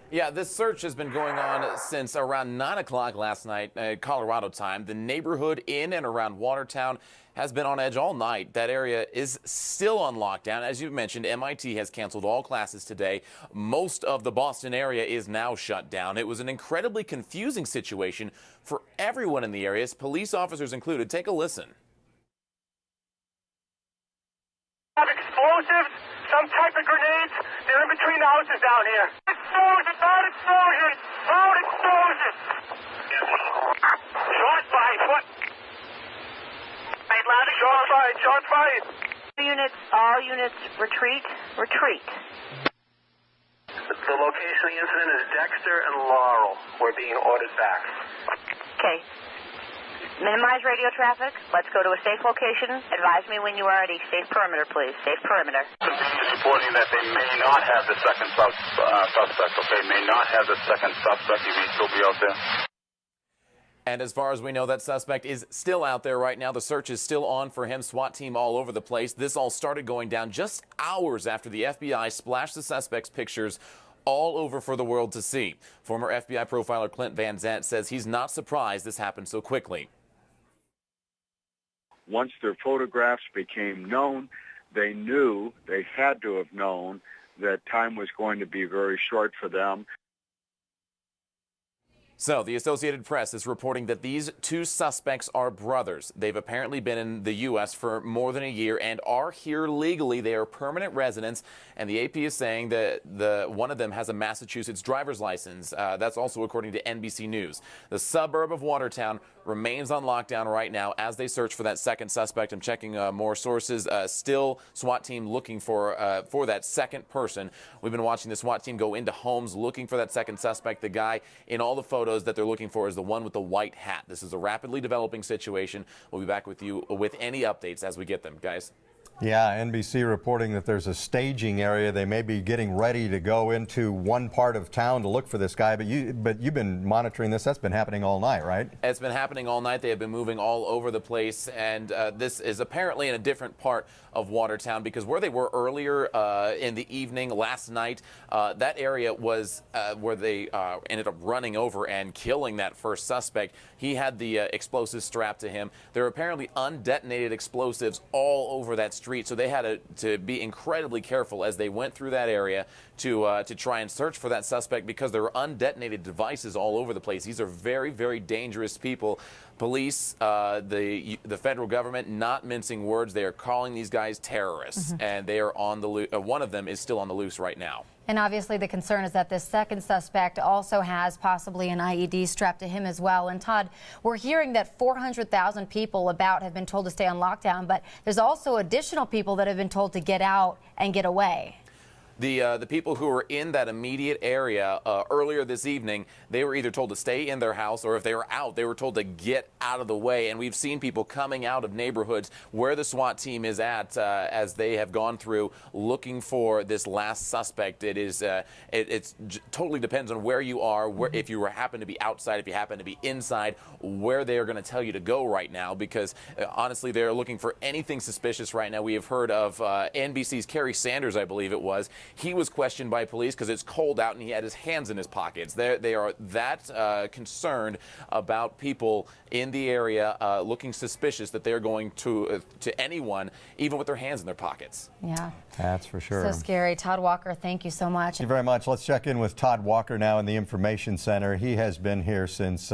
Yeah, this search has been going on since around 9 o'clock last night, Colorado time. The neighborhood in and around Watertown has been on edge all night. That area is still on lockdown. As you mentioned, MIT has canceled all classes today. Most of the Boston area is now shut down. It was an incredibly confusing situation for everyone in the area, police officers included. Take a listen. Explosives, some type of grenades. They're in between the houses down here. Explosions, loud explosions, loud explosions. Shot fired. What? Shot fired. Shot fired. All units, retreat. The location of the incident is Dexter and Laurel. We're being ordered back. Okay. Minimize radio traffic. Let's go to a safe location. Advise me when you are ready. Safe perimeter, please. Safe perimeter. Reporting that they may not have the second suspect. Okay, may not have the second suspect. He may still be out there. And as far as we know, that suspect is still out there right now. The search is still on for him. SWAT team all over the place. This all started going down just hours after the FBI splashed the suspect's pictures all over for the world to see. Former FBI profiler Clint Van Zant says he's not surprised this happened so quickly. Once their photographs became known, they had to have known that time was going to be very short for them. So, the Associated Press is reporting that these two suspects are brothers. They've apparently been in the U.S. for more than a year and are here legally. They are permanent residents, and the AP is saying that one of them has a Massachusetts driver's license. That's also according to NBC News. The suburb of Watertown remains on lockdown right now as they search for that second suspect. I'm checking more sources. Still, SWAT team looking for that second person. We've been watching the SWAT team go into homes looking for that second suspect. The guy in all the photos that they're looking for is the one with the white hat. This is a rapidly developing situation. We'll be back with you with any updates as we get them, guys. Yeah, NBC reporting that there's a staging area. They may be getting ready to go into one part of town to look for this guy, but you've been monitoring this. That's been happening all night, right? It's been happening all night. They have been moving all over the place, and this is apparently in a different part of Watertown, because where they were earlier in the evening last night, that area was where they ended up running over and killing that first suspect. He had the explosives strapped to him. There are apparently undetonated explosives all over that street, so they had to be incredibly careful as they went through that area to try and search for that suspect, because there were undetonated devices all over the place. These are very, very dangerous people. Police, the federal government, not mincing words, they are calling these guys terrorists, and they are on the loose. One of them is still on the loose right now. And obviously the concern is that this second suspect also has possibly an IED strapped to him as well. And Todd, we're hearing that 400,000 people have been told to stay on lockdown, but there's also additional people that have been told to get out and get away. The people who were in that immediate area earlier this evening, they were either told to stay in their house, or if they were out, they were told to get out of the way. And we've seen people coming out of neighborhoods where the SWAT team is at as they have gone through looking for this last suspect. It totally depends on where you are, if you happen to be outside, if you happen to be inside, where they are going to tell you to go right now, because honestly, they're looking for anything suspicious right now. We have heard of NBC's Kerry Sanders, I believe it was. He was questioned by police because it's cold out and he had his hands in his pockets. They are that concerned about people in the area looking suspicious that they're going to anyone, even with their hands in their pockets. Yeah. That's for sure. So scary. Todd Walker, thank you so much. Thank you very much. Let's check in with Todd Walker now in the Information Center. He has been here since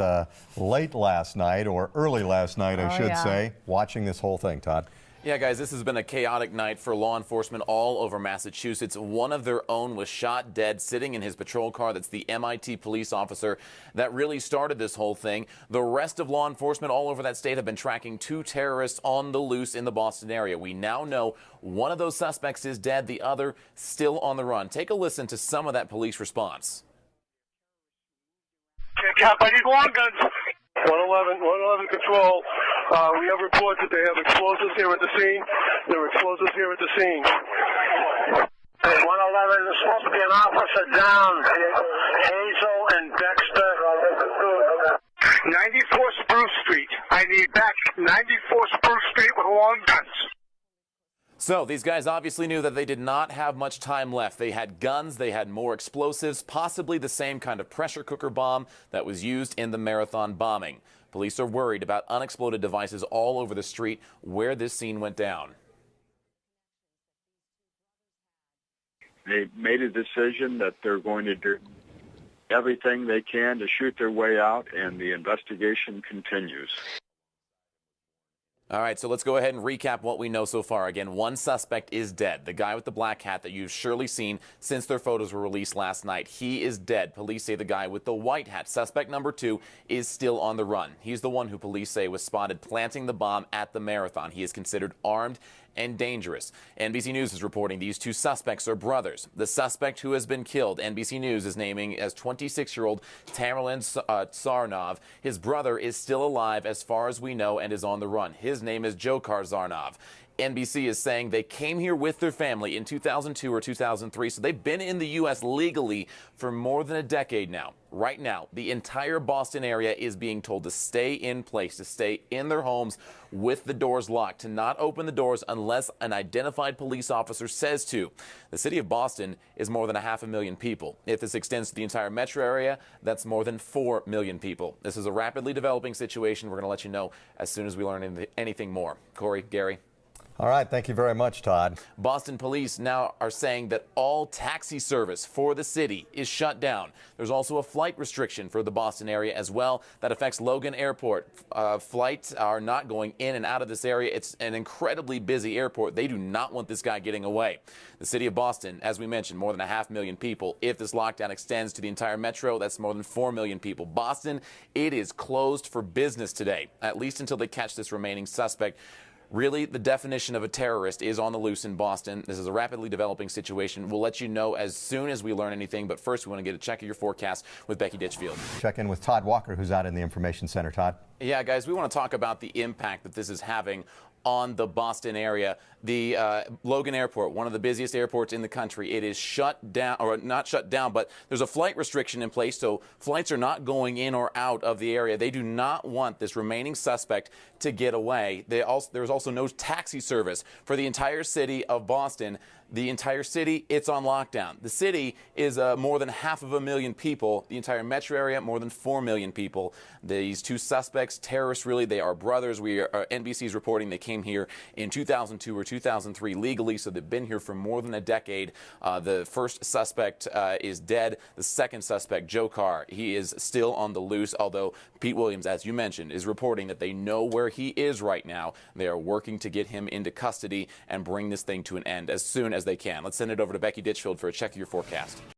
late last night, or early last night, I should say, watching this whole thing. Todd. Yeah, guys, this has been a chaotic night for law enforcement all over Massachusetts. One of their own was shot dead sitting in his patrol car. That's the MIT police officer that really started this whole thing. The rest of law enforcement all over that state have been tracking two terrorists on the loose in the Boston area. We now know one of those suspects is dead, the other still on the run. Take a listen to some of that police response. I need long guns. 111 control. We have reports that they have explosives here at the scene. There are explosives here at the scene. 111, there's supposed to be an officer down. Hazel and Dexter. 94 Spruce Street. I need back 94 Spruce Street with long guns. So these guys obviously knew that they did not have much time left. They had guns, they had more explosives, possibly the same kind of pressure cooker bomb that was used in the Marathon bombing. Police are worried about unexploded devices all over the street where this scene went down. They made a decision that they're going to do everything they can to shoot their way out, and the investigation continues. All right, so let's go ahead and recap what we know so far. Again, one suspect is dead. The guy with the black hat that you've surely seen since their photos were released last night. He is dead. Police say the guy with the white hat, suspect number 2, is still on the run. He's the one who police say was spotted planting the bomb at the Marathon. He is considered armed and dangerous. NBC News is reporting these two suspects are brothers. The suspect who has been killed, NBC News is naming as 26-year-old Tamerlan Tsarnaev. His brother is still alive as far as we know and is on the run. His name is Dzhokhar Tsarnaev. NBC is saying they came here with their family in 2002 or 2003, so they've been in the U.S. legally for more than a decade now. Right now, the entire Boston area is being told to stay in place, to stay in their homes with the doors locked, to not open the doors unless an identified police officer says to. The city of Boston is more than 500,000 people. If this extends to the entire metro area, that's more than 4 million people. This is a rapidly developing situation. We're going to let you know as soon as we learn anything more. Corey, Gary. All right, thank you very much, Todd. Boston police now are saying that all taxi service for the city is shut down. There's also a flight restriction for the Boston area as well that affects Logan Airport. Flights are not going in and out of this area. It's an incredibly busy airport. They do not want this guy getting away. The city of Boston, as we mentioned, more than 500,000 people. If this lockdown extends to the entire metro, that's more than 4 million people. Boston, it is closed for business today, at least until they catch this remaining suspect. Really, the definition of a terrorist is on the loose in Boston. This is a rapidly developing situation. We'll let you know as soon as we learn anything, but first we want to get a check of your forecast with Becky Ditchfield. Check in with Todd Walker, who's out in the Information Center. Todd? Yeah, guys, we want to talk about the impact that this is having on the Boston area. The Logan Airport, one of the busiest airports in the country, it is shut down, or not shut down, but there's a flight restriction in place, so flights are not going in or out of the area. They do not want this remaining suspect to get away. There's also no taxi service for the entire city of Boston. The entire city, it's on lockdown. The city is more than 500,000 people. The entire metro area, more than 4 million people. These two suspects, terrorists really, they are brothers. NBC is reporting they came here in 2002 or 2003 legally, so they've been here for more than a decade. The first suspect is dead. The second suspect, Dzhokhar, he is still on the loose, although Pete Williams, as you mentioned, is reporting that they know where he is right now. They are working to get him into custody and bring this thing to an end as soon as they can. Let's send it over to Becky Ditchfield for a check of your forecast.